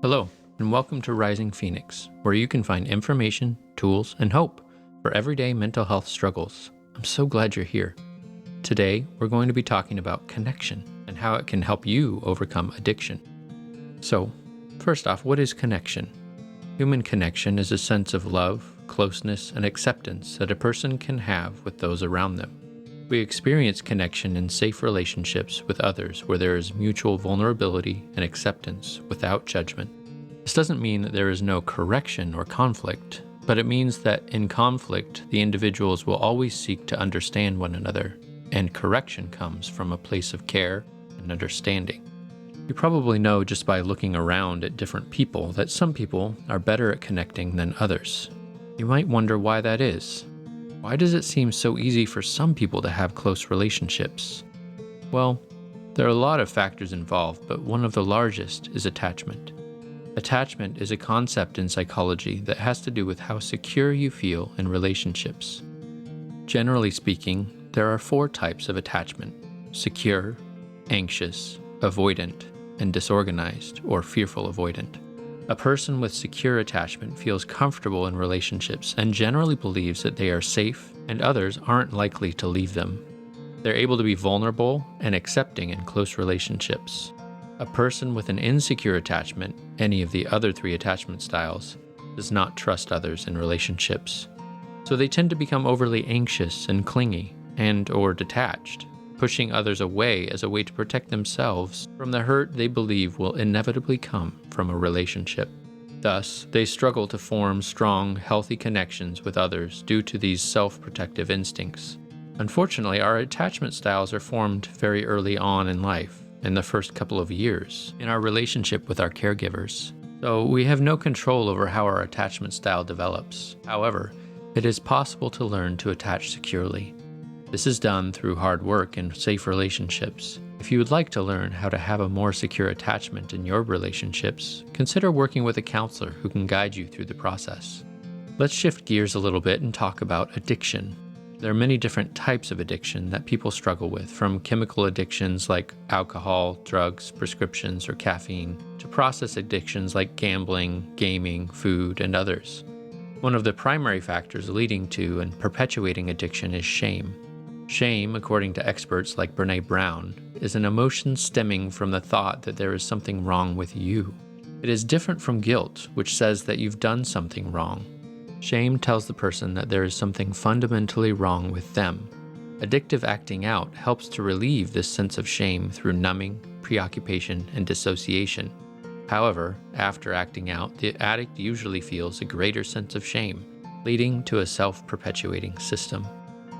Hello, and welcome to Rising Phoenix, where you can find information, tools, and hope for everyday mental health struggles. I'm so glad you're here. Today, we're going to be talking about connection and how it can help you overcome addiction. So, first off, what is connection? Human connection is a sense of love, closeness, and acceptance that a person can have with those around them. We experience connection in safe relationships with others where there is mutual vulnerability and acceptance without judgment. This doesn't mean that there is no correction or conflict, but it means that in conflict, the individuals will always seek to understand one another, and correction comes from a place of care and understanding. You probably know just by looking around at different people that some people are better at connecting than others. You might wonder why that is. Why does it seem so easy for some people to have close relationships? Well, there are a lot of factors involved, but one of the largest is attachment. Attachment is a concept in psychology that has to do with how secure you feel in relationships. Generally speaking, there are 4 types of attachment: secure, anxious, avoidant, and disorganized or fearful avoidant. A person with secure attachment feels comfortable in relationships and generally believes that they are safe and others aren't likely to leave them. They're able to be vulnerable and accepting in close relationships. A person with an insecure attachment, any of the other 3 attachment styles, does not trust others in relationships. So they tend to become overly anxious and clingy and/or detached, pushing others away as a way to protect themselves from the hurt they believe will inevitably come from a relationship. Thus, they struggle to form strong, healthy connections with others due to these self-protective instincts. Unfortunately, our attachment styles are formed very early on in life, in the first couple of years, in our relationship with our caregivers. So we have no control over how our attachment style develops. However, it is possible to learn to attach securely. This is done through hard work and safe relationships. If you would like to learn how to have a more secure attachment in your relationships, consider working with a counselor who can guide you through the process. Let's shift gears a little bit and talk about addiction. There are many different types of addiction that people struggle with, from chemical addictions like alcohol, drugs, prescriptions, or caffeine, to process addictions like gambling, gaming, food, and others. One of the primary factors leading to and perpetuating addiction is shame. Shame, according to experts like Brené Brown, is an emotion stemming from the thought that there is something wrong with you. It is different from guilt, which says that you've done something wrong. Shame tells the person that there is something fundamentally wrong with them. Addictive acting out helps to relieve this sense of shame through numbing, preoccupation, and dissociation. However, after acting out, the addict usually feels a greater sense of shame, leading to a self-perpetuating system.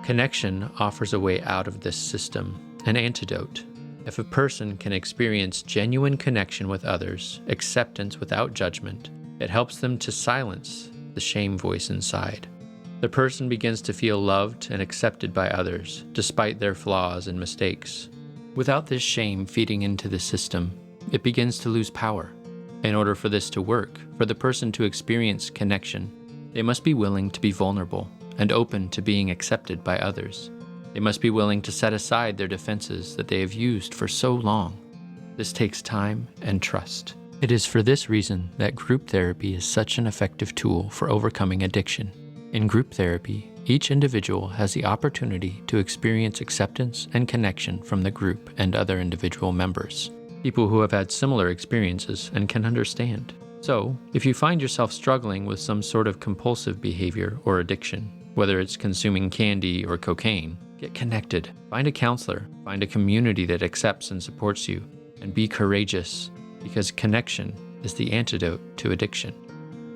Connection offers a way out of this system, an antidote. If a person can experience genuine connection with others, acceptance without judgment, it helps them to silence the shame voice inside. The person begins to feel loved and accepted by others, despite their flaws and mistakes. Without this shame feeding into the system, it begins to lose power. In order for this to work, for the person to experience connection, they must be willing to be vulnerable and open to being accepted by others. They must be willing to set aside their defenses that they have used for so long. This takes time and trust. It is for this reason that group therapy is such an effective tool for overcoming addiction. In group therapy, each individual has the opportunity to experience acceptance and connection from the group and other individual members, people who have had similar experiences and can understand. So, if you find yourself struggling with some sort of compulsive behavior or addiction, whether it's consuming candy or cocaine, get connected. Find a counselor, find a community that accepts and supports you, and be courageous, because connection is the antidote to addiction.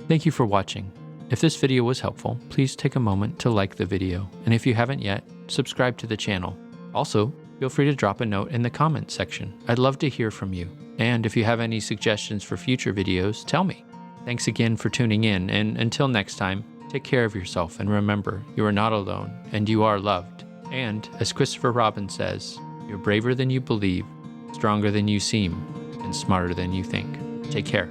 Thank you for watching. If this video was helpful, please take a moment to like the video, and if you haven't yet, subscribe to the channel. Also, feel free to drop a note in the comments section. I'd love to hear from you. And if you have any suggestions for future videos, tell me. Thanks again for tuning in, and until next time, take care of yourself and remember, you are not alone and you are loved. And as Christopher Robin says, you're braver than you believe, stronger than you seem, and smarter than you think. Take care.